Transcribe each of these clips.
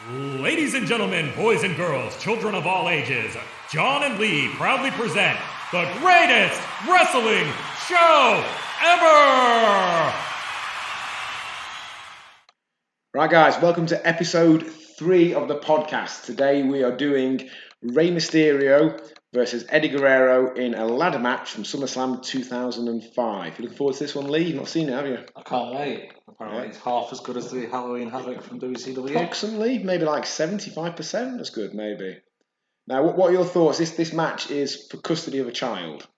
Ladies and gentlemen, boys and girls, children of all ages, Jon and Lee proudly present the greatest wrestling show ever! Right, guys, welcome to episode 3 of the podcast. Today we are doing Rey Mysterio versus Eddie Guerrero in a ladder match from SummerSlam 2005. You looking forward to this one, Lee? You've not seen it, have you? I can't wait. Apparently it's half as good as the Halloween Havoc from WCW. Approximately, maybe like 75% as good, maybe. Now, what are your thoughts? This match is for custody of a child.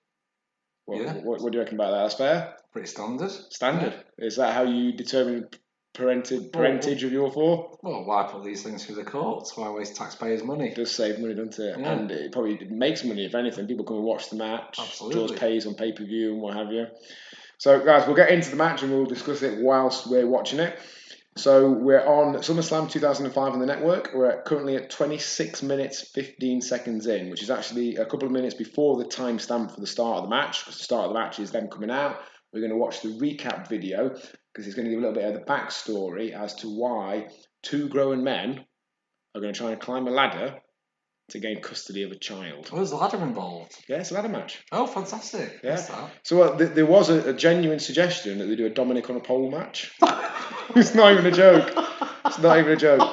What do you reckon about that? That's fair? Pretty standard. Standard? Yeah. Is that how you determine parentage of your four? Well, why put these things through the courts? Why waste taxpayers' money? It does save money, doesn't it? Yeah. And it probably makes money, if anything. People come and watch the match. Absolutely. George pays on pay-per-view and what have you. So, guys, we'll get into the match and we'll discuss it whilst we're watching it. So, we're on SummerSlam 2005 on the network. We're currently at 26 minutes, 15 seconds in, which is actually a couple of minutes before the timestamp for the start of the match, because the start of the match is them coming out. We're going to watch the recap video, because it's going to give a little bit of the backstory as to why two grown men are going to try and climb a ladder to gain custody of a child. Oh, there's a ladder involved. Yeah, it's a ladder match. Oh, fantastic. Yeah. What's that? So there was a genuine suggestion that they do a Dominic on a pole match. It's not even a joke. It's not even a joke.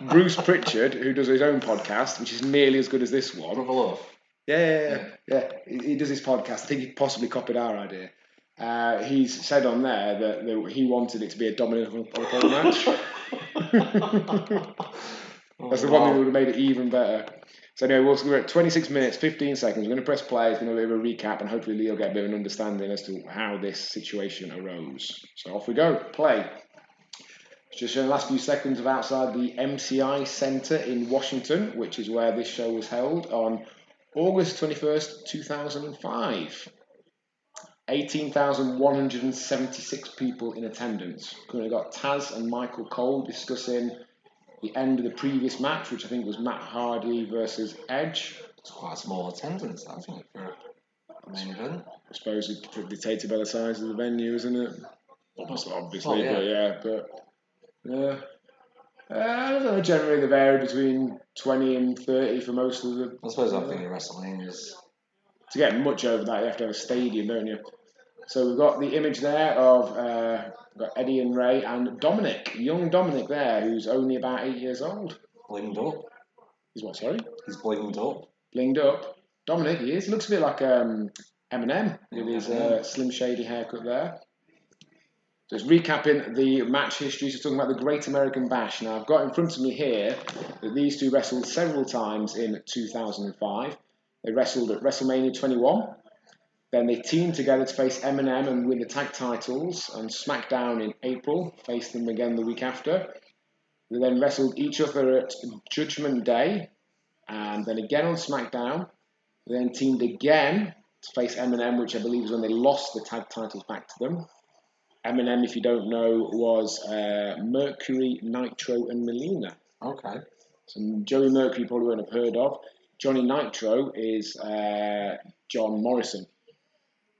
Bruce Pritchard, who does his own podcast, which is nearly as good as this one. Brother Love. Yeah. He does his podcast. I think he possibly copied our idea. He's said on there that he wanted it to be a Dominic on a pole match. That's the one thing that would have made it even better. So anyway, we're at 26 minutes, 15 seconds. We're going to press play. It's going to be a bit of a recap, and hopefully Lee will get a bit of an understanding as to how this situation arose. So off we go. Play. Just showing the last few seconds of outside the MCI Centre in Washington, which is where this show was held on August 21st, 2005. 18,176 people in attendance. Currently got Taz and Michael Cole discussing the end of the previous match, which I think was Matt Hardy versus Edge. It's quite a small attendance, I think, for a main event. I suppose it's dictated by the size of the venue, isn't it? Obviously, I don't know, generally they vary between 20 and 30 for most of the... I suppose I'm thinking WrestleManias. To get much over that, you have to have a stadium, don't you? So we've got the image there of got Eddie and Ray and Dominic, young Dominic there, who's only about 8 years old. Blinged up. He's what, sorry? He's blinged up. Blinged up. Dominic, he is. Looks a bit like Eminem with his slim shady haircut there. So it's recapping the match history. So talking about the Great American Bash. Now I've got in front of me here that these two wrestled several times in 2005. They wrestled at WrestleMania 21. Then they teamed together to face Eminem and win the tag titles. And SmackDown in April faced them again the week after. They then wrestled each other at Judgment Day. And then again on SmackDown. They then teamed again to face Eminem, which I believe is when they lost the tag titles back to them. Eminem, if you don't know, was Mercury, Nitro and Melina. Okay. So Joey Mercury you probably won't have heard of. Johnny Nitro is John Morrison.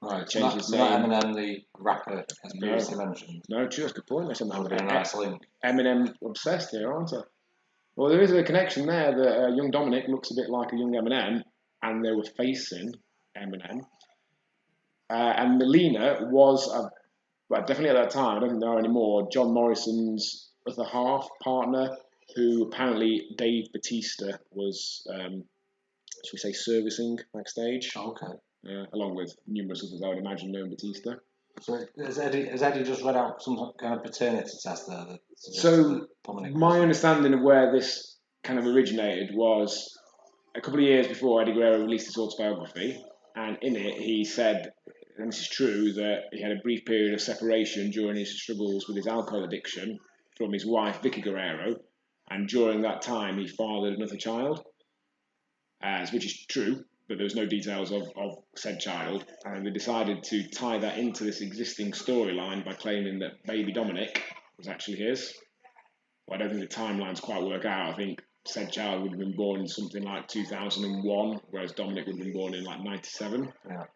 Right, so not Eminem, the rapper, as previously mentioned. No, true, that's a good point. That would be a nice link. Eminem obsessed here, aren't I? Well, there is a connection there that young Dominic looks a bit like a young Eminem, and they were facing Eminem. And Melina was, definitely at that time, I don't think there are anymore, John Morrison's other half partner, who apparently Dave Bautista was, should we say, servicing backstage. Okay. Along with numerous others, I would imagine, knowing Batista. So has Eddie just read out some kind of paternity test there? So my understanding of where this kind of originated was a couple of years before Eddie Guerrero released his autobiography, and in it he said, and this is true, that he had a brief period of separation during his struggles with his alcohol addiction from his wife Vicky Guerrero, and during that time he fathered another child, which is true. But there was no details of said child, and they decided to tie that into this existing storyline by claiming that baby Dominic was actually his. Well, I don't think the timelines quite work out. I think said child would have been born in something like 2001, whereas Dominic would have been born in like 97. Yeah.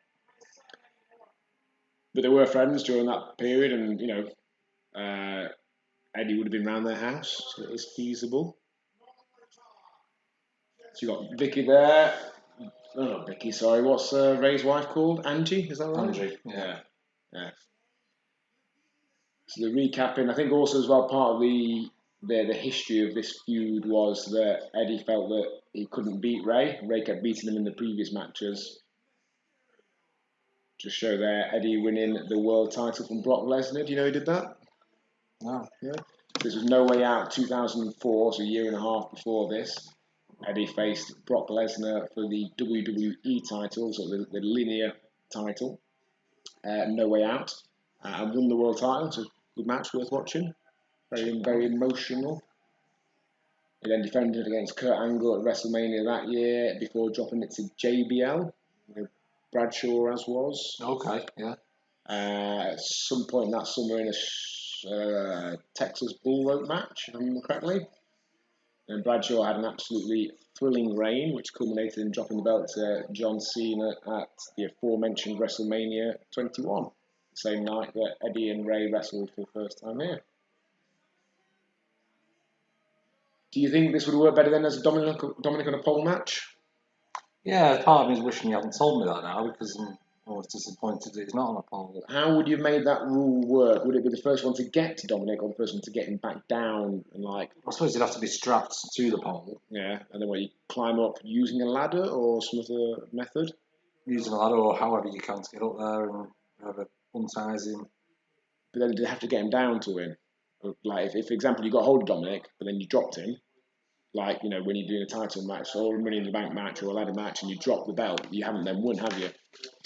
But they were friends during that period, and Eddie would have been around their house, so it is feasible. So you got Vicky there. Oh, not Vicky, sorry. What's Ray's wife called? Angie, is that right? Angie, yeah. So the recapping, I think also as well part of the history of this feud was that Eddie felt that he couldn't beat Ray. Ray kept beating him in the previous matches. Just show there, Eddie winning the world title from Brock Lesnar. Do you know who did that? No. Yeah. This was No Way Out 2004, so a year and a half before this. Eddie faced Brock Lesnar for the WWE title, so the linear title. No Way Out. And won the world title, so good match, worth watching. Very emotional. He then defended against Kurt Angle at WrestleMania that year before dropping it to JBL, Bradshaw as was. Okay, yeah. At some point that summer in a Texas bull rope match, if I remember correctly. And Bradshaw had an absolutely thrilling reign, which culminated in dropping the belt to John Cena at the aforementioned WrestleMania 21, the same night that Eddie and Ray wrestled for the first time here. Do you think this would work better than as a Dominic on a pole match? Yeah, part of me is wishing you hadn't told me that now because I'm almost disappointed that he's not on a pole. How would you have made that rule work? Would it be the first one to get to Dominic or the first one to get him back down and I suppose he'd have to be strapped to the pole. Yeah, and then you climb up using a ladder or some other method? Using a ladder or however you can to get up there and whoever unties him. But then they have to get him down to win. Like if for example you got hold of Dominic but then you dropped him, like when you're doing a title match or a Money in the Bank match or a ladder match and you drop the belt, you haven't then won, have you?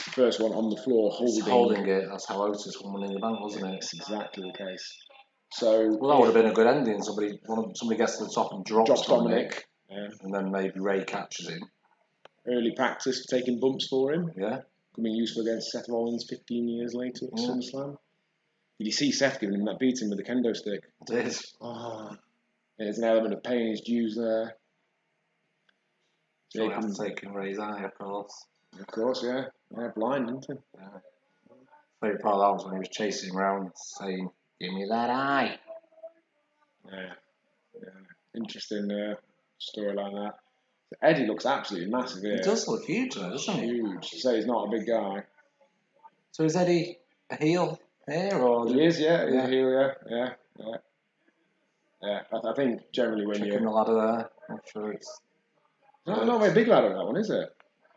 The first one on the floor holding it. That's how Otis won Money in the Bank, wasn't it? It's exactly the case. So that would have been a good ending. Somebody gets to the top and drops Dominic. Yeah. And then maybe Ray catches him. Early practice for taking bumps for him. Yeah. Becoming useful against Seth Rollins 15 years later at SummerSlam. Did you see Seth giving him that beating with the kendo stick? I did. Oh, there's an element of paying his dues there. So after taking Ray's eye, of course. Of course, yeah. Yeah, blind, isn't he? Yeah. Favourite part of that was when he was chasing him around saying, "Give me that eye." Yeah. Interesting storyline that. Eddie looks absolutely massive here. He does look huge though, doesn't he? Huge. So he's not a big guy. So is Eddie a heel here or? He is, yeah. He's a heel, yeah. Yeah, I think generally when you're... the ladder there, I'm sure it's... Not a very big ladder that one, is it?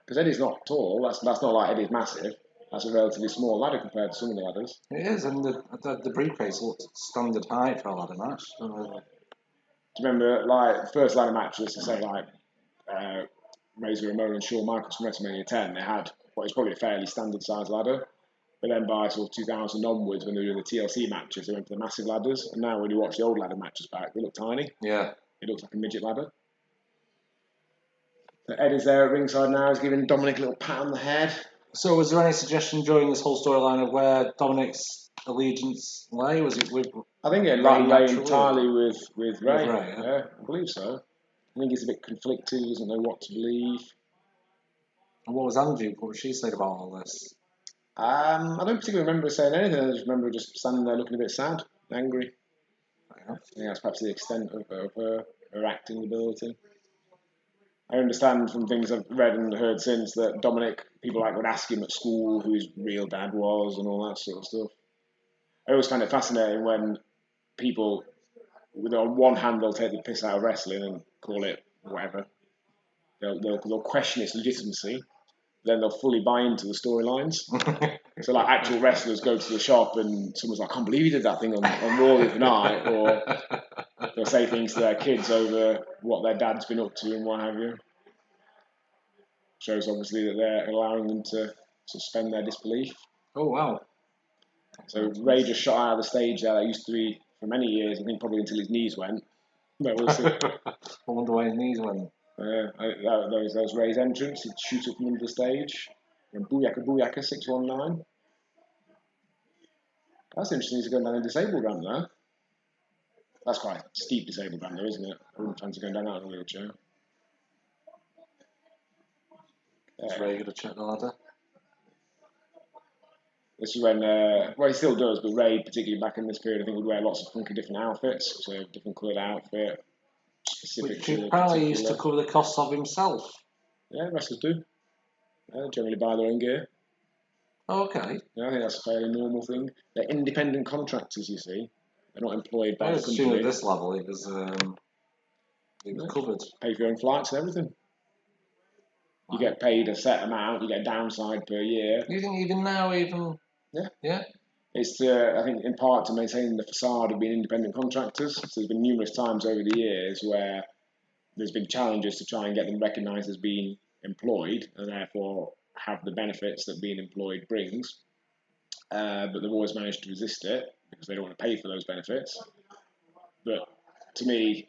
Because Eddie's not tall. That's not like Eddie's massive. That's a relatively small ladder compared to some of the ladders. It is, and the briefcase looks standard height for a ladder match. Do you remember, like, the first ladder match was to say, like, Razor Ramon and Shawn Michaels from WrestleMania 10, they had what is probably a fairly standard sized ladder. But then by sort of 2000 onwards, when they were doing the TLC matches, they went for the massive ladders. And now when you watch the old ladder matches back, they look tiny. Yeah. It looks like a midget ladder. So Eddie's there at ringside now. He's giving Dominic a little pat on the head. So was there any suggestion during this whole storyline of where Dominic's allegiance lay? Was it with... I think it lay entirely with Ray. Yeah, I believe so. I think he's a bit conflicted. He doesn't know what to believe. And what was Angie? What was she saying about all this? I don't particularly remember saying anything. I just remember just standing there looking a bit sad, angry. I think that's perhaps the extent of her acting ability. I understand from things I've read and heard since that Dominic, people would ask him at school who his real dad was and all that sort of stuff. I always find it fascinating when people, on one hand, they'll take the piss out of wrestling and call it whatever. They'll question its legitimacy. Then they'll fully buy into the storylines. So, like, actual wrestlers go to the shop and someone's like, I can't believe you did that thing on Raw the other night. Or they'll say things to their kids over what their dad's been up to and what have you. Shows, obviously, that they're allowing them to suspend their disbelief. Oh, wow. So, Ray just shot out of the stage there. That used to be for many years, I think probably until his knees went. But we'll see. I wonder why his knees went. That was Ray's entrance. He'd shoot up from under the stage. And Booyaka 619. That's interesting. He's going down a disabled ramp there. That's quite a steep disabled ramp, though, isn't it? I wouldn't fancy going down that in a wheelchair. Is Ray going to check the ladder? This is when, well, he still does, but Ray, particularly back in this period, I think would wear lots of funky different outfits. So, different coloured outfit. specific Which to the apparently he used to particular. cover the costs of himself. Yeah, wrestlers do. Generally buy their own gear. Oh, okay. Yeah, I think that's a fairly normal thing. They're independent contractors, you see. They're not employed by I the assume at company. this level it was covered. Pay for your own flights and everything. You get paid a set amount. You get a downside per year. You think even now, yeah? It's I think in part to maintain the facade of being independent contractors. So there's been numerous times over the years where there's been challenges to try and get them recognised as being employed and therefore have the benefits that being employed brings. But they've always managed to resist it because they don't want to pay for those benefits. But to me,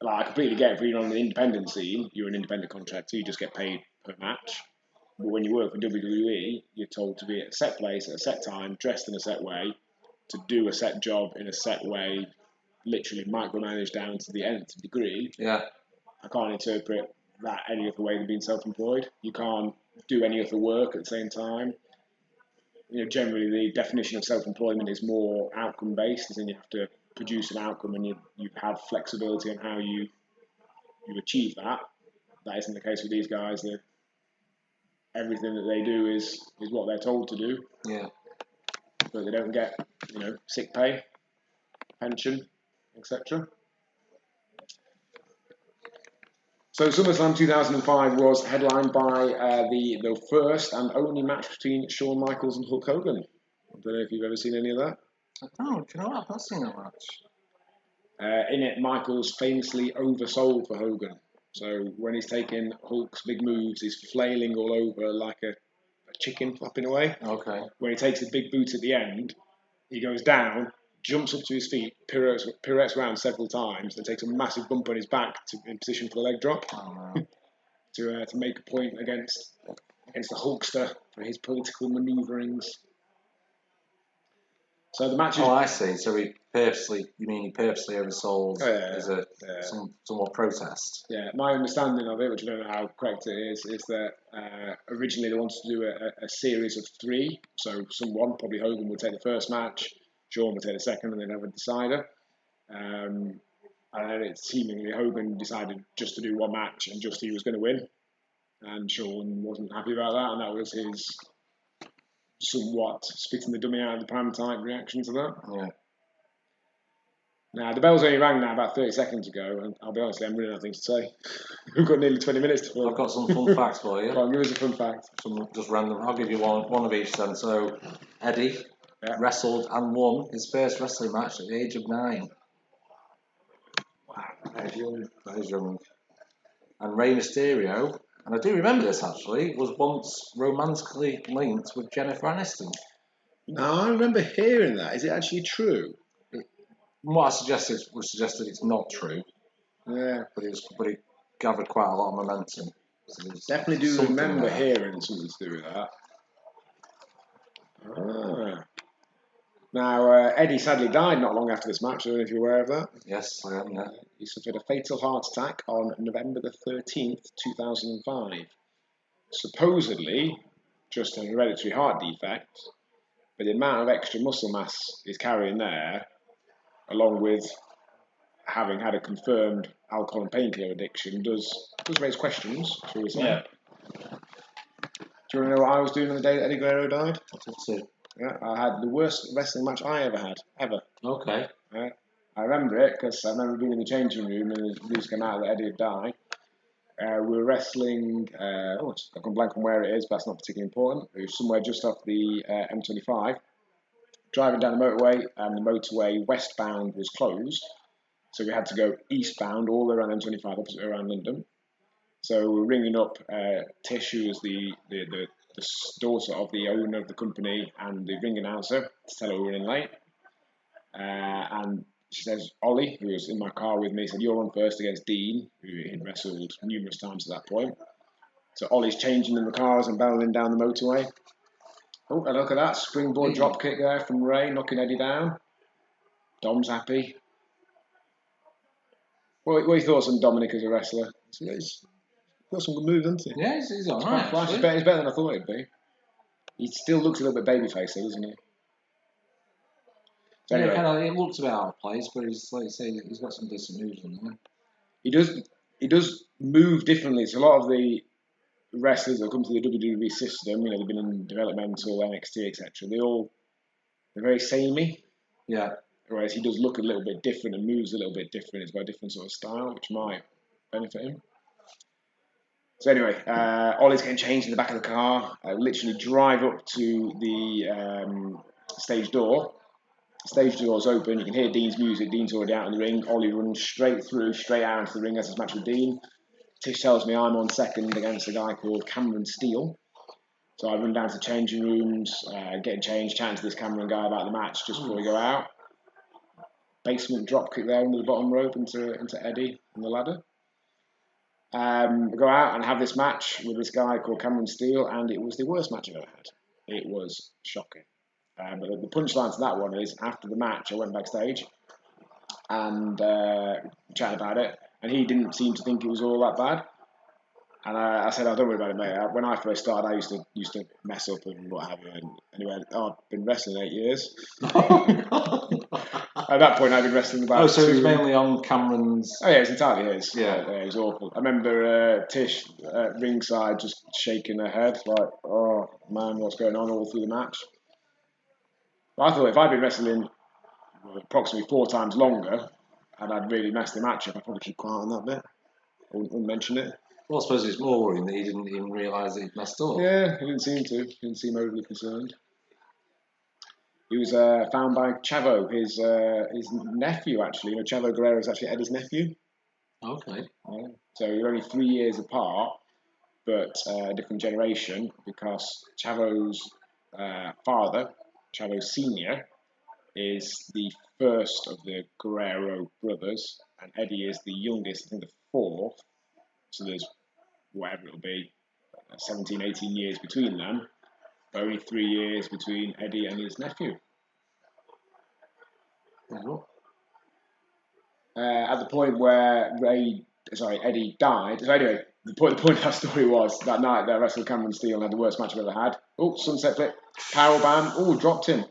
I completely get it. If you're on the independent scene, you're an independent contractor, you just get paid per match. But when you work for WWE, you're told to be at a set place at a set time, dressed in a set way, to do a set job in a set way, literally micromanaged down to the nth degree. Yeah. I can't interpret that any other way than being self-employed. You can't do any other work at the same time. Generally the definition of self-employment is more outcome-based, as in you have to produce an outcome and you have flexibility on how you achieve that. That isn't the case with these guys. Everything that they do is what they're told to do. Yeah. But they don't get, sick pay, pension, etc. So SummerSlam 2005 was headlined by the first and only match between Shawn Michaels and Hulk Hogan. I don't know if you've ever seen any of that. Oh, do you know what? I've not seen that match. In it, Michaels famously oversold for Hogan. So when he's taking Hulk's big moves, he's flailing all over like a chicken flapping away. Okay. When he takes the big boot at the end, he goes down, jumps up to his feet, pirouettes around several times, and takes a massive bump on his back in position for the leg drop. Oh, no. to make a point against the Hulkster for his political manoeuvrings. So the match is... Oh, I see. So he purposely oversold as a somewhat protest. Yeah, my understanding of it, which I don't know how correct it is that originally they wanted to do a series of 3. So someone, probably Hogan, would take the first match, Shawn would take the second, and then have a decider. And then it seemingly Hogan decided just to do one match and just he was going to win. And Shawn wasn't happy about that, and that was his somewhat spitting the dummy out of the pan type reaction to that. Yeah. Now, the bell's only rang now about 30 seconds ago, and I'll be honest, I'm running out of things to say. We've got nearly 20 minutes to fill. I've got some fun facts for you. Go on, give us a fun fact. Some just random. I'll give you one of each then. So, Eddie wrestled and won his first wrestling match at the age of 9. Wow, that is young. And Rey Mysterio, and I do remember this actually, was once romantically linked with Jennifer Aniston. No, I remember hearing that. Is it actually true? What I suggested it's not true. Yeah. But it gathered quite a lot of momentum. So definitely do remember hearing something to do with that. Now, Eddie sadly died not long after this match. I don't know if you're aware of that. Yes, I am, yeah. He suffered a fatal heart attack on November the 13th, 2005. Supposedly, just a hereditary heart defect, but the amount of extra muscle mass he's carrying there, along with having had a confirmed alcohol and painkiller addiction, does raise questions, shall we say. Yeah. Do you want to know what I was doing on the day that Eddie Guerrero died? What's it? Yeah, I had the worst wrestling match I ever had, ever. Okay. I remember it because I remember being in the changing room and the news came out that Eddie had died. We were wrestling, I've gone blank on where it is, but that's not particularly important. It was somewhere just off the M25. Driving down the motorway, and the motorway westbound was closed. So we had to go eastbound all around M25, opposite around London. So we're ringing up Tish, who was the daughter of the owner of the company and the ring announcer, to tell her we were running late. And she says, Ollie, who was in my car with me, said, you're on first against Dean, who he'd wrestled numerous times at that point. So Ollie's changing in the cars and barreling down the motorway. Oh, and look at that, springboard drop kick there from Ray, knocking Eddie down. Dom's happy. What are your thoughts on Dominic as a wrestler? He's got some good moves, hasn't he? Yeah, he's all right. He's better than I thought he'd be. He still looks a little bit babyface, though, doesn't he? So anyway, it looks a bit out of place, but he's like you say, he's got some decent moves in there. He does move differently. So a lot of the wrestlers that come to the WWE system, they've been in developmental, NXT, etc. They're very samey. Yeah. Whereas he does look a little bit different and moves a little bit different. He's got a different sort of style, which might benefit him. So anyway, Ollie's getting changed in the back of the car. Literally drive up to the stage door. Stage door's open. You can hear Dean's music. Dean's already out in the ring. Ollie runs straight out into the ring as his match with Dean. Tish tells me I'm on second against a guy called Cameron Steele. So I run down to the changing rooms, getting changed, chatting to this Cameron guy about the match just before we go out. Basement drop kick there under the bottom rope into Eddie and the ladder. We go out and have this match with this guy called Cameron Steele, and it was the worst match I've ever had. It was shocking. But the punchline to that one is, after the match, I went backstage and chatted about it, and he didn't seem to think it was all that bad. And I said, "Oh, don't worry about it, mate. When I first started, I used to mess up and what have you." And he went, "Oh, I've been wrestling 8 years." At that point, I'd been wrestling about. Oh, so it was mainly on Cameron's. Oh yeah, it's entirely his. Yeah, it was awful. I remember Tish at ringside just shaking her head, like, "Oh man, what's going on?" all through the match. But I thought if I'd been wrestling approximately 4 times longer, and I'd really messed the match up, I'd probably keep quiet on that bit. I wouldn't mention it. Well, I suppose it's more worrying that he didn't even realise that he'd messed up. Yeah, he didn't seem to. He didn't seem overly concerned. He was found by Chavo, his nephew, actually. Chavo Guerrero is actually Eddie's nephew. Okay. Yeah. So you're only 3 years apart, but a different generation, because Chavo's father, Chavo Sr., is the first of the Guerrero brothers, and Eddie is the youngest, I think the 4th. So there's whatever it'll be, 17, 18 years between them. Only 3 years between Eddie and his nephew. At the point where Eddie died. So anyway, the point of that story was that night that wrestled Cameron Steele and had the worst match I've ever had. Oh, sunset flip, powerbomb. Oh, dropped him.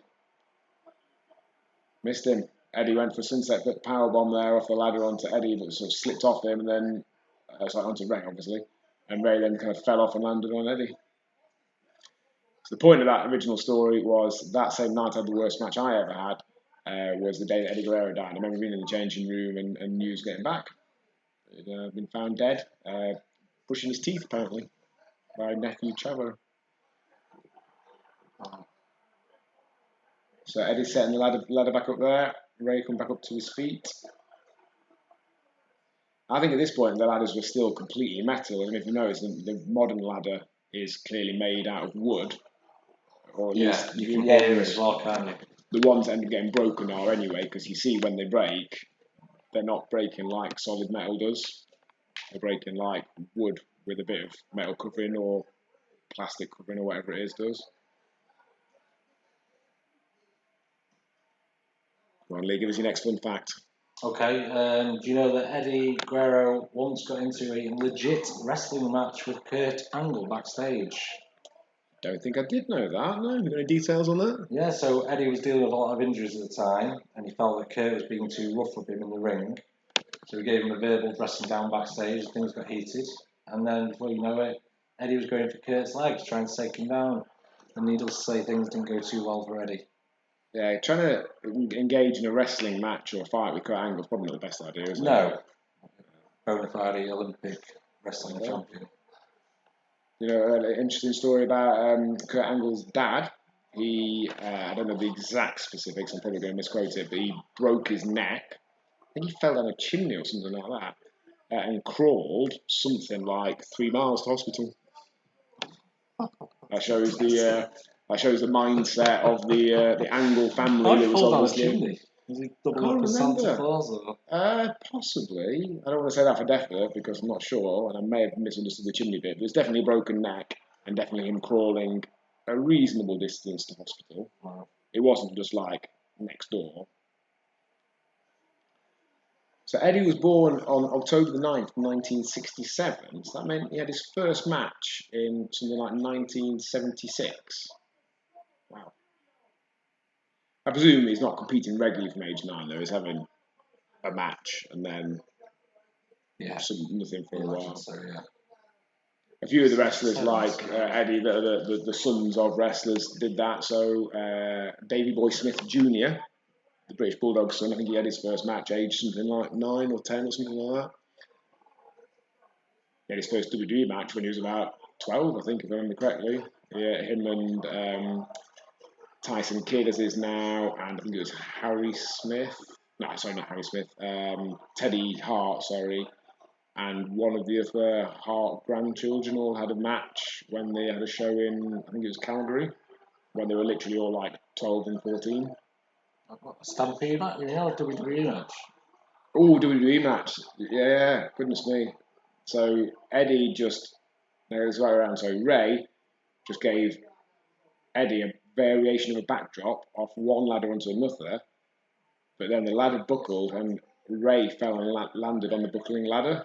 Missed him. Eddie went for sunset flip, powerbomb there off the ladder onto Eddie, but sort of slipped off him and then onto Ray, obviously. And Ray then kind of fell off and landed on Eddie. So the point of that original story was that same night I had the worst match I ever had. Was the day that Eddie Guerrero died. I remember being in the changing room and news getting back. He'd been found dead, brushing his teeth apparently, by nephew Chavo. So Eddie's setting the ladder back up there. Ray come back up to his feet. I think at this point the ladders were still completely metal. And if you notice, the modern ladder is clearly made out of wood. Or at least you can hear it as well, can't you? The ones that end up getting broken are anyway, because you see when they break, they're not breaking like solid metal does. They're breaking like wood with a bit of metal covering or plastic covering or whatever it is does. Come on, Lee, give us your next fun fact. Okay, do you know that Eddie Guerrero once got into a legit wrestling match with Kurt Angle backstage? Don't think I did know that. No, you got any details on that? Yeah, so Eddie was dealing with a lot of injuries at the time, and he felt that Kurt was being too rough with him in the ring. So he gave him a verbal dressing down backstage, things got heated, and then before you know it, Eddie was going for Kurt's legs, trying to take him down. And needless to say, things didn't go too well for Eddie. Yeah, trying to engage in a wrestling match or a fight with Kurt Angle is probably not the best idea, is it? No. Bona fide Olympic wrestling champion. You know, an interesting story about Kurt Angle's dad. He, I don't know the exact specifics, I'm probably going to misquote it, but he broke his neck. I think he fell down a chimney or something like that, and crawled something like 3 miles to hospital. That shows the mindset of the Angle family. That was obviously. Was he double up as Santa Claus? Or? Possibly. I don't want to say that for definite because I'm not sure, and I may have misunderstood the chimney bit. But it's definitely a broken neck, and definitely him crawling a reasonable distance to hospital. Wow. It wasn't just like next door. So Eddie was born on October the 9th, 1967. So that meant he had his first match in something like 1976. Wow. I presume he's not competing regularly from age 9, though. He's having a match and then Yeah. Nothing for a while. So, yeah. A few of the wrestlers, So like that's- Eddie, the sons of wrestlers, did that. So Davy Boy Smith Jr., the British Bulldog's son, I think he had his first match aged something like 9 or 10 or something like that. He had his first WWE match when he was about 12, I think, if I remember correctly. Yeah, him and Tyson Kidd, as is now, and I think it was Harry Smith. No, sorry, not Harry Smith. Teddy Hart, sorry. And one of the other Hart grandchildren all had a match when they had a show in, I think it was Calgary, when they were literally all like 12 and 14. Stampede match, WWE match. Oh, WWE match. Yeah, goodness me. So Eddie just, no, it was right around. So Ray just gave Eddie a variation of a backdrop off one ladder onto another, but then the ladder buckled and Ray fell and landed on the buckling ladder,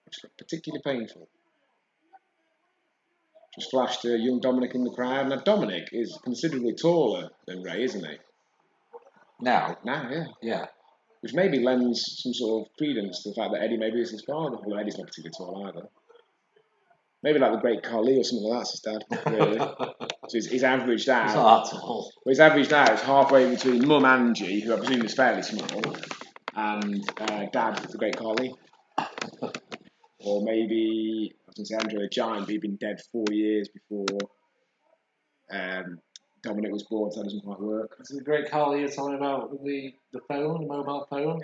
which was particularly painful. Just flashed young Dominic in the crowd. Now Dominic is considerably taller than Ray, isn't he? Now, Yeah. yeah. Which maybe lends some sort of credence to the fact that Eddie maybe is his father, although Eddie's not particularly tall either. Maybe like the great Khali or something like that's his dad, really. So he's averaged out. It's not that tall. Well, he's averaged out. It's halfway between Mum Angie, who I presume is fairly small, and Dad, the great Khali. Or maybe, I was going to say Andre the Giant, but he'd been dead 4 years before Dominic was born, so that doesn't quite work. Is it the great Carly you're talking about with the phone, the mobile phone?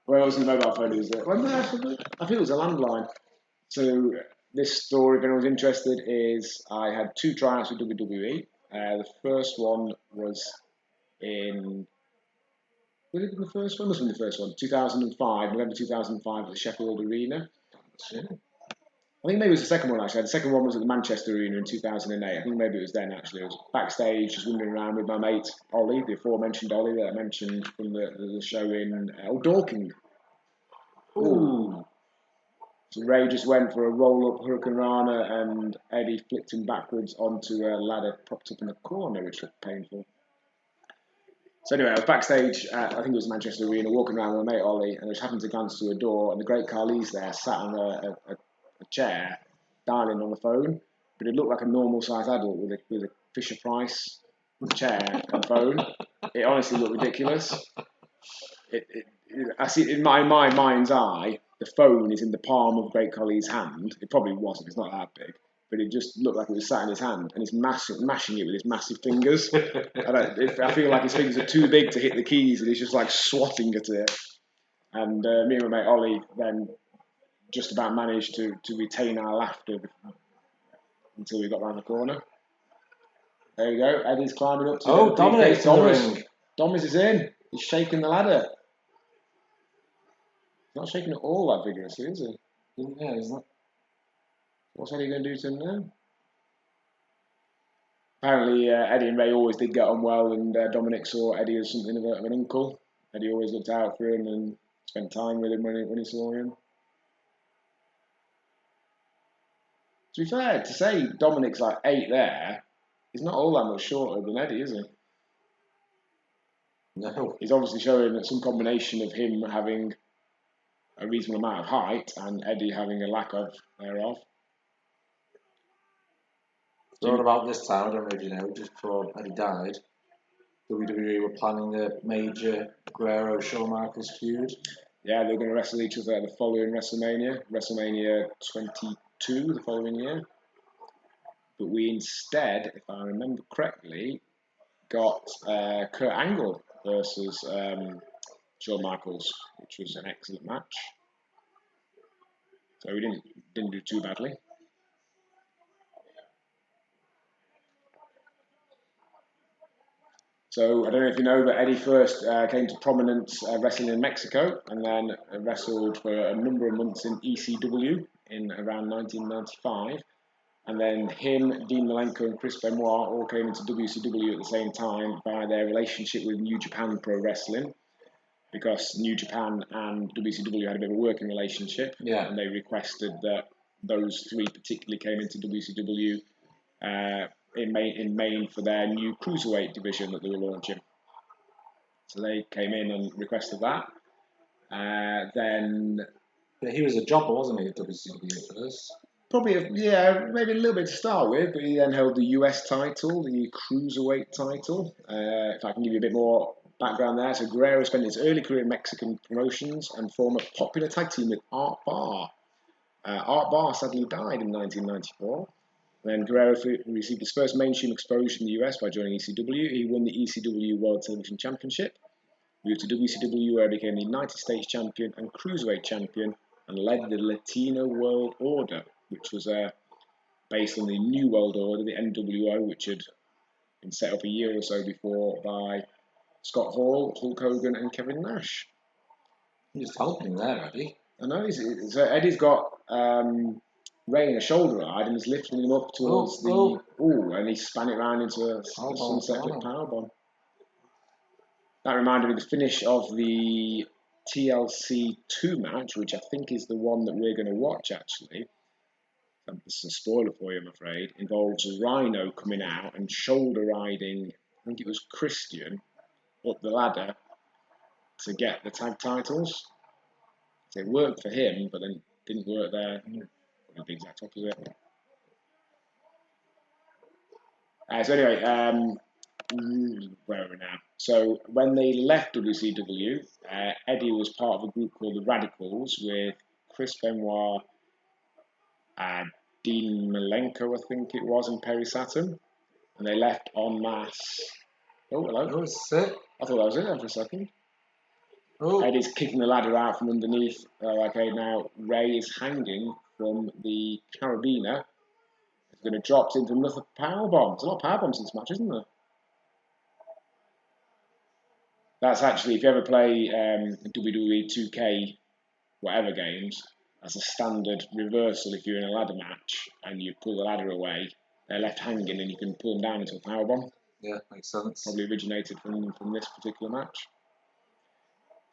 Well, it wasn't a mobile phone, it was I think it was a landline. So this story, if anyone's interested, is I had 2 tryouts with WWE. The first one was in... Was it the first one? Must have been the first one. 2005, November 2005 at the Sheffield Arena. I think maybe it was the second one actually. The second one was at the Manchester Arena in 2008. I think maybe it was then actually. I was backstage just wandering around with my mate Ollie, the aforementioned Ollie that I mentioned from the show in Dorking. Ooh. So Ray just went for a roll-up Hurricane Rana and Eddie flicked him backwards onto a ladder propped up in the corner, which looked painful. So anyway, I was backstage at, I think it was Manchester Arena, walking around with my mate Ollie, and I just happened to glance through a door, and the great Carly's there, sat on a chair, dialing on the phone, but it looked like a normal-sized adult with a Fisher-Price chair and phone. It honestly looked ridiculous. I see in my mind's eye, the phone is in the palm of Great Colley's hand. It probably wasn't, it's not that big, but it just looked like it was sat in his hand, and he's mashing it with his massive fingers. I feel like his fingers are too big to hit the keys, and he's just like swatting at it. And me and my mate Ollie then just about managed to retain our laughter until we got round the corner. There we go. Eddie's climbing up to Dominic's in the ring. Domis is in. He's shaking the ladder. He's not shaking it all that vigorously, is he? Yeah, he's not. What's Eddie going to do to him now? Apparently, Eddie and Ray always did get on well, and Dominic saw Eddie as something of an uncle. Eddie always looked out for him and spent time with him when he saw him. To be fair, to say Dominic's like 8 there, he's not all that much shorter than Eddie, is he? No. He's obviously showing some combination of him having a reasonable amount of height and Eddie having a lack of thereof. Thought about this time, I don't know if you know, just before Eddie died, WWE were planning a major Guerrero Shawn Michaels feud. Yeah, they're going to wrestle each other at the following WrestleMania 22 the following year. But we instead, if I remember correctly, got Kurt Angle versus Shawn Michaels, which was an excellent match. So we didn't do too badly. So I don't know if you know, but Eddie first came to prominence wrestling in Mexico, and then wrestled for a number of months in ECW in around 1995. And then him, Dean Malenko, and Chris Benoit all came into WCW at the same time via their relationship with New Japan Pro Wrestling, because New Japan and WCW had a bit of a working relationship. Yeah. And they requested that those 3 particularly came into WCW in Maine for their new cruiserweight division that they were launching. So they came in and requested that. Then But he was a jobber, wasn't he, at WCW first? probably, maybe a little bit to start with, but he then held the US title, the Cruiserweight title. If I can give you a bit more background there. So Guerrero spent his early career in Mexican promotions and formed a popular tag team with Art Barr. Art Barr sadly died in 1994. Then Guerrero received his first mainstream exposure in the US by joining ECW. He won the ECW World Television Championship, moved to WCW where he became the United States Champion and Cruiserweight Champion, and led the Latino World Order, which was based on the New World Order, the NWO, which had been set up a year or so before by Scott Hall, Hulk Hogan, and Kevin Nash. He's helping there, Eddie. I know. So Eddie's got Ray in a shoulder ride and he's lifting him up towards and he span it round into a sunset flip powerbomb. That reminded me of the finish of the TLC 2 match, which I think is the one that we're going to watch actually. This is a spoiler for you, I'm afraid. Involves Rhino coming out and shoulder riding, I think it was Christian, up the ladder to get the tag titles. So it worked for him, but then didn't work there. The exact opposite. So anyway, where are we now? So when they left WCW, Eddie was part of a group called the Radicals with Chris Benoit, Dean Malenko, I think it was, and Perry Saturn. And they left en masse. Oh, hello. That was it. I thought that was it then for a second. Oh. Eddie's kicking the ladder out from underneath. Now Ray is hanging from the carabiner. He's going to drop into another powerbomb. There's a lot of powerbombs in this match, isn't there? That's actually, if you ever play WWE 2K whatever games, that's a standard reversal if you're in a ladder match and you pull the ladder away, they're left hanging and you can pull them down into a powerbomb. Yeah, makes sense. Probably originated from this particular match.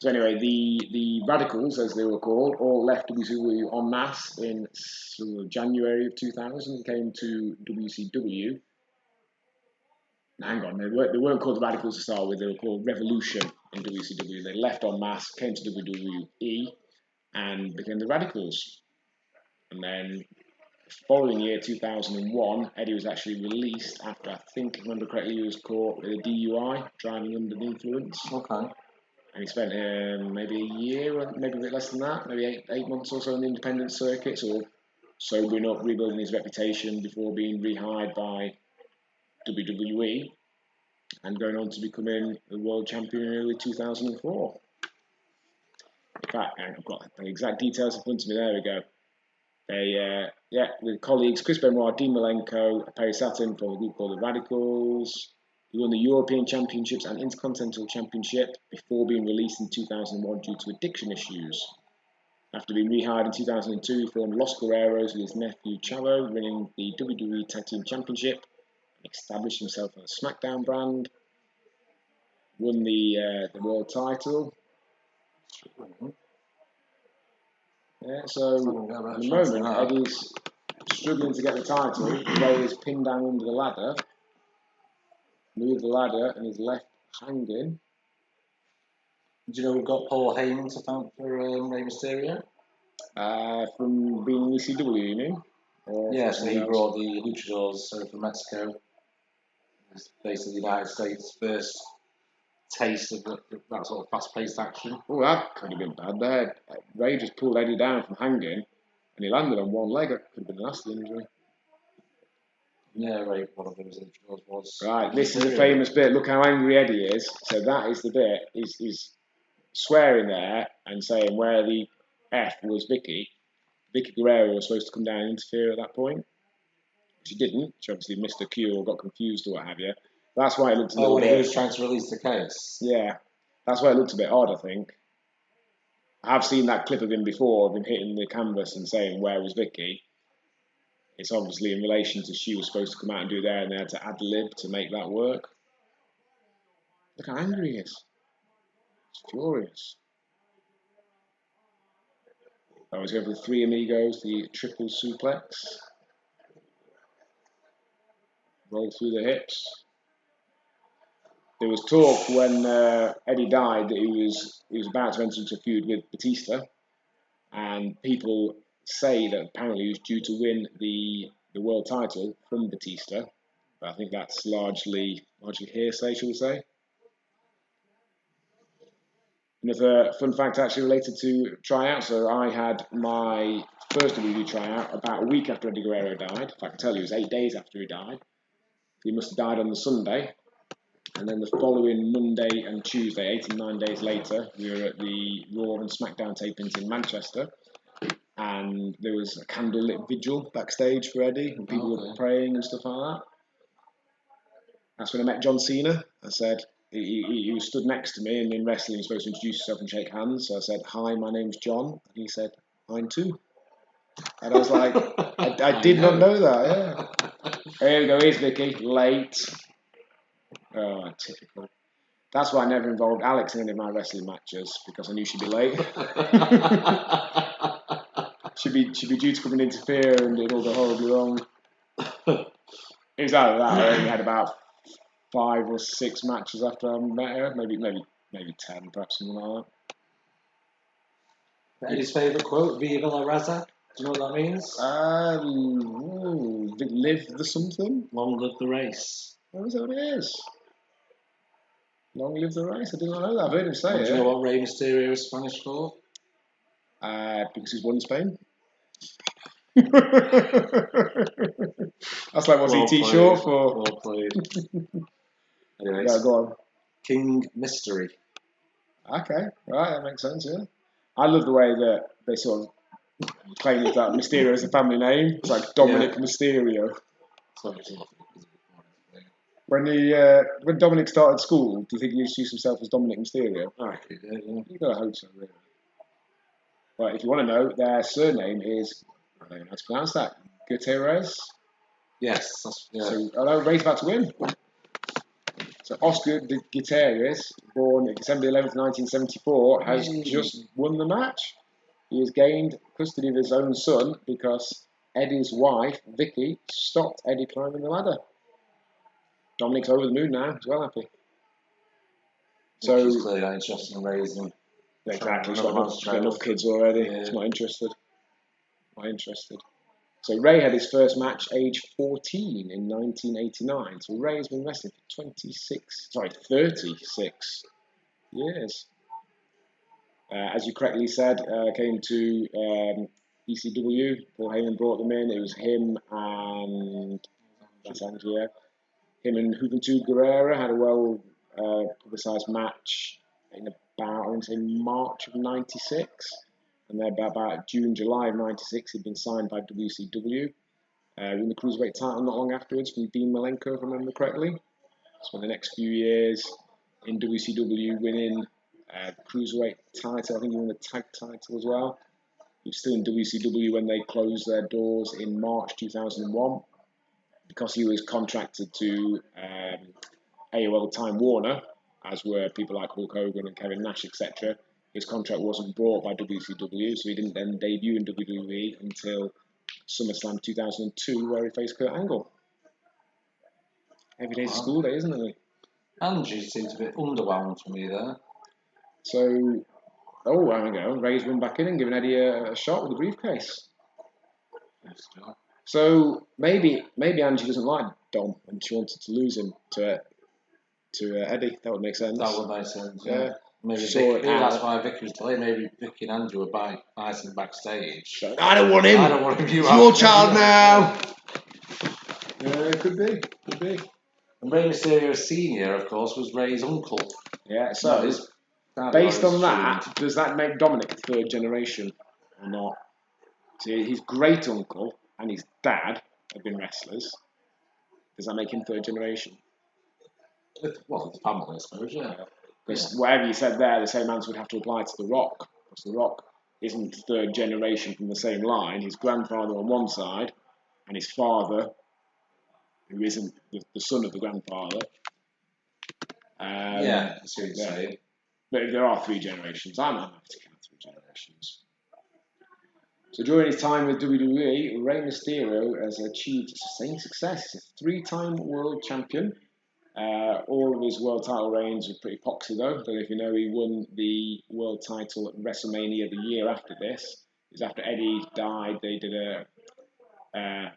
So anyway, the Radicals, as they were called, all left WCW en masse in January of 2000 and came to WCW. Now, hang on, they weren't called the Radicals to start with, they were called Revolution in WCW. They left en masse, came to WWE and became the Radicals. And then the following year, 2001, Eddie was actually released after, I think, if I remember correctly, he was caught with a DUI, driving under the influence. Okay. And he spent maybe a year, maybe a bit less than that, maybe eight months or so in the independent circuit, so sobering up, rebuilding his reputation before being rehired by WWE and going on to becoming the world champion in early 2004. In fact, I've got the exact details in front of me. There we go. They, with colleagues Chris Benoit, Dean Malenko, Perry Saturn from a group called the Radicals. He won the European Championships and Intercontinental Championship before being released in 2001 due to addiction issues. After being rehired in 2002, he formed Los Guerreros with his nephew Chavo, winning the WWE Tag Team Championship and established himself on a SmackDown brand. Won the world title. Yeah, so at the moment, Eddie's struggling to get the title. Ray is pinned down under the ladder. Move the ladder and he's left hanging. Do you know we've got Paul Heyman to thank for Rey Mysterio? From being in ECW, you mean? Yeah, so he brought the luchadors from Mexico. It's basically the United States' first taste of that sort of fast-paced action. Oh, that could have been bad there. Ray just pulled Eddie down from hanging and he landed on one leg. That could have been a nasty injury. Yeah, Ray, one of those luchadors was. Right, this is the famous bit. Look how angry Eddie is. So that is the bit. He's swearing there and saying where the F was Vicky. Vicky Guerrero was supposed to come down and interfere at that point. She didn't. She obviously missed a cue or got confused or what have you. That's why it looked a little bit... when he was trying to release the case? Yeah. That's why it looked a bit odd, I think. I've seen that clip of him before, of him hitting the canvas and saying, where was Vicky? It's obviously in relation to she was supposed to come out and do there and they had to ad-lib to make that work. Look how angry he is. He's furious. I was going for the Three Amigos, the triple suplex. Roll through the hips. There was talk when Eddie died that he was about to enter into a feud with Batista, and people say that apparently he was due to win the world title from Batista, but I think that's largely hearsay, shall we say. Another fun fact actually related to tryouts. So I had my first WWE tryout about a week after Eddie Guerrero died. If I can tell you, it was 8 days after he died. He must have died on the Sunday. And then the following Monday and Tuesday, 8 and 9 days later, we were at the Raw and SmackDown tapings in Manchester. And there was a candlelit vigil backstage for Eddie, and people were praying and stuff like that. That's when I met John Cena. I said, he was stood next to me, and in wrestling you're supposed to introduce yourself and shake hands. So I said, "Hi, my name's John." And he said, "Mine too." And I was like, I did not know that, yeah. Here we go, here's Vicky, late. Oh, typical. That's why I never involved Alex in any of my wrestling matches, because I knew she'd be late. she'd be due to come and interfere, and it'd all go horribly wrong. It was out of that. I only had about 5 or 6 matches after I met her, maybe 10, perhaps something like that. Eddie's favourite quote, "Viva la raza." Do you know what that means? Live the something. Long live the race. Oh, is that what it is? Long live the race. I did not know that. I've heard him say it. Do you know what Rey Mysterio is Spanish for? Because he's won Spain. That's like what's ET short for? Well played. Anyways, Yeah, go on. King Mystery. Okay, right, that makes sense, yeah. I love the way that they sort of claim that Mysterio is a family name. It's like Dominic Mysterio. When Dominic started school, do you think he introduced himself as Dominic Mysterio? I reckon he did, yeah. You've got to hope so, really. But if you want to know, their surname is, I don't know how to pronounce that, Gutierrez. Yes, that's, yeah. So, Ray's about to win. So Oscar Gutierrez, born December 11th, 1974, has just won the match. He has gained custody of his own son because Eddie's wife, Vicky, stopped Eddie climbing the ladder. Dominic's over the moon now. He's well happy. So he's clearly not interested in raising. Exactly. He's got enough kids already. Yeah. He's not interested. So Ray had his first match age 14 in 1989. So Ray has been wrestling for 36 years. As you correctly said, came to ECW. Paul Heyman brought them in. It was him and Juventud Guerrero had a well publicised match in about, I want to say, March of '96. And then about June, July of '96, he'd been signed by WCW. Won the Cruiserweight title not long afterwards from Dean Malenko, if I remember correctly. Spent the next few years in WCW winning the Cruiserweight title. I think he won the tag title as well. He was still in WCW when they closed their doors in March 2001. Because he was contracted to AOL Time Warner, as were people like Hulk Hogan and Kevin Nash, etc., his contract wasn't bought by WCW, so he didn't then debut in WWE until SummerSlam 2002, where he faced Kurt Angle. Every day's a school day, isn't it? Angie seems a bit underwhelmed for me there. So, there we go. Ray's run back in and given Eddie a shot with the briefcase. So maybe Angie doesn't like Dom and she wanted to lose him to Eddie. That would make sense. That would make sense. Yeah. Maybe that's why Vicky was delayed. Maybe Vicky and Andrew were fighting backstage. I don't want him. I don't want him. It's your child now. Yeah, could be. And Rey Mysterio Senior, of course, was Ray's uncle. Yeah. So based on that, does that make Dominic third generation or not? See, his great uncle and his dad have been wrestlers. Does that make him third generation? Well, it's family, I suppose, yeah. Because whatever you said there, the same answer would have to apply to The Rock. Because The Rock isn't third generation from the same line. His grandfather on one side, and his father, who isn't the son of the grandfather. I see what you're saying. But there are 3 generations. I'm happy to count 3 generations. So during his time with WWE, Rey Mysterio has achieved sustained success. He's a 3-time world champion. All of his world title reigns were pretty poxy though. Don't know if you know, he won the world title at WrestleMania the year after this. It was after Eddie died. They did a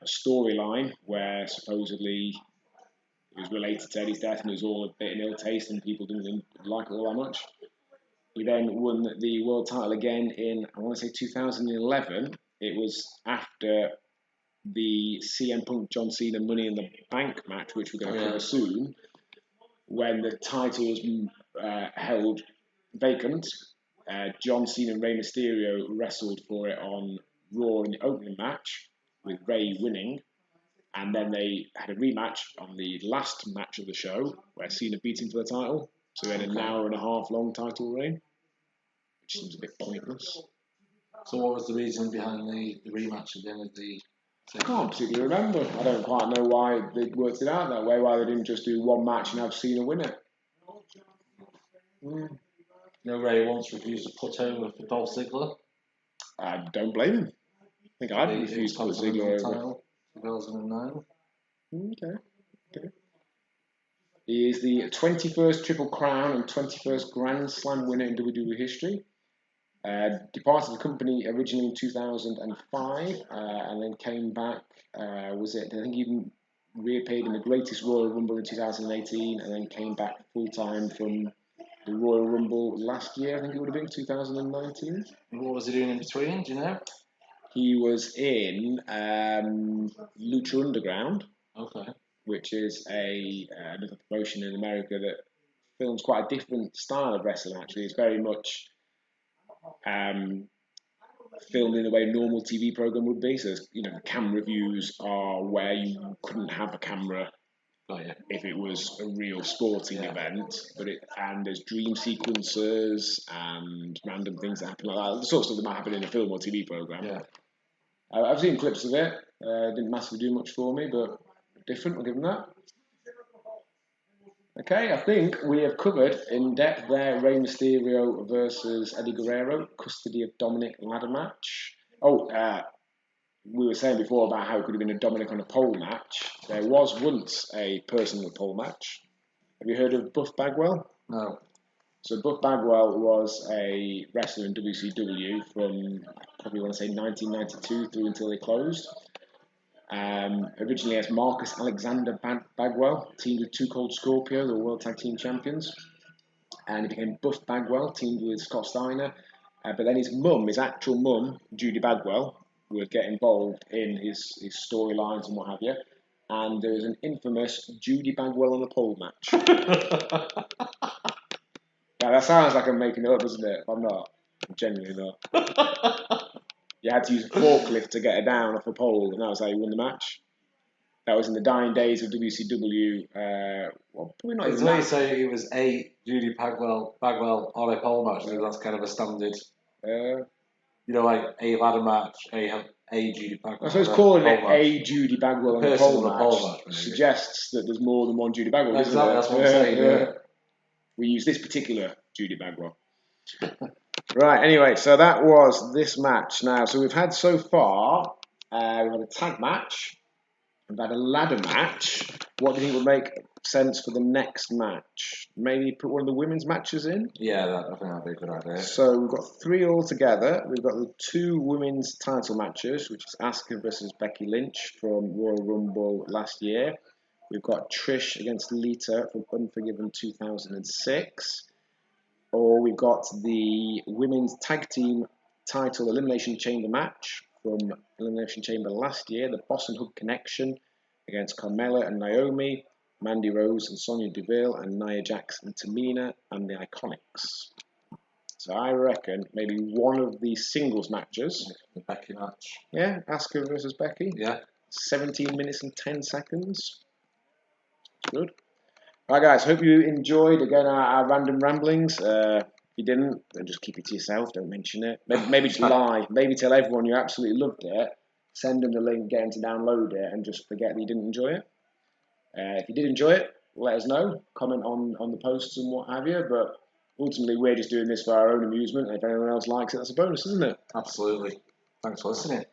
storyline where supposedly it was related to Eddie's death and it was all a bit in ill taste and people didn't like it all that much. He then won the world title again in, I want to say 2011. It was after the CM Punk John Cena Money in the Bank match, which we're going to cover soon, when the title was held vacant. John Cena and Rey Mysterio wrestled for it on Raw in the opening match, with Rey winning. And then they had a rematch on the last match of the show, where Cena beat him for the title. So we had an hour and a half long title reign, which seems a bit pointless. So what was the reason behind the rematch at the end of the... I can't particularly remember. I don't quite know why they worked it out that way, why they didn't just do one match and have Cena win it. Ray once refused to put over for Dolph Ziggler. I don't blame him. I think I'd refuse to put Ziggler over. 2009. Okay. He is the 21st Triple Crown and 21st Grand Slam winner in WWE history. Departed the company originally in 2005 and then came back. I think he reappeared in the Greatest Royal Rumble in 2018 and then came back full time from the Royal Rumble last year. I think it would have been 2019. What was he doing in between? Do you know? He was in Lucha Underground. Okay. Which is another promotion in America that films quite a different style of wrestling. Actually, it's very much filmed in the way a normal TV program would be. So, the camera views are where you couldn't have a camera if it was a real sporting event. And there's dream sequences and random things that happen like that. The sort of stuff that might happen in a film or TV program. Yeah. I've seen clips of it. Didn't massively do much for me, but different. I'll give them that. Okay, I think we have covered in depth there Rey Mysterio versus Eddie Guerrero, custody of Dominic ladder match. We were saying before about how it could have been a Dominic on a pole match. There was once a personal pole match. Have you heard of Buff Bagwell? No. So Buff Bagwell was a wrestler in WCW from, I probably want to say 1992 through until they closed. Originally as Marcus Alexander Bagwell, teamed with Too Cold Scorpio, the World Tag Team Champions. And he became Buff Bagwell, teamed with Scott Steiner. But then his actual mum, Judy Bagwell, would get involved in his storylines and what have you. And there was an infamous Judy Bagwell on a pole match. Now that sounds like I'm making it up, doesn't it? I'm not. I'm genuinely not. You had to use a forklift to get her down off a pole, and that was how you won the match. That was in the dying days of WCW. Probably not even that. You say it was a Judy Bagwell on a pole match. So that's kind of a standard. Like a ladder match, a Judy Bagwell. I suppose calling it a Judy Bagwell on a pole match suggests that there's more than one Judy Bagwell. Exactly, that's what I'm saying. We use this particular Judy Bagwell. Right, anyway, so that was this match. Now, so we've had so far, we've had a tag match, we've had a ladder match. What do you think would make sense for the next match? Maybe put one of the women's matches in? Yeah, I think that'd be a good idea. So we've got 3 altogether. We've got the 2 women's title matches, which is Asuka versus Becky Lynch from Royal Rumble last year. We've got Trish against Lita from Unforgiven 2006. Or we've got the women's tag team title Elimination Chamber match from Elimination Chamber last year, the Boston Hub Connection against Carmella and Naomi, Mandy Rose and Sonya Deville, and Nia Jax and Tamina, and the Iconics. So I reckon maybe one of the singles matches. The Becky match. Yeah, Asuka versus Becky. Yeah. 17 minutes and 10 seconds. Good. Right, guys, hope you enjoyed, again, our random ramblings. If you didn't, then just keep it to yourself. Don't mention it. Maybe just lie. Maybe tell everyone you absolutely loved it. Send them the link, get them to download it, and just forget that you didn't enjoy it. If you did enjoy it, let us know. Comment on the posts and what have you. But ultimately, we're just doing this for our own amusement. And if anyone else likes it, that's a bonus, isn't it? Absolutely. Thanks for listening.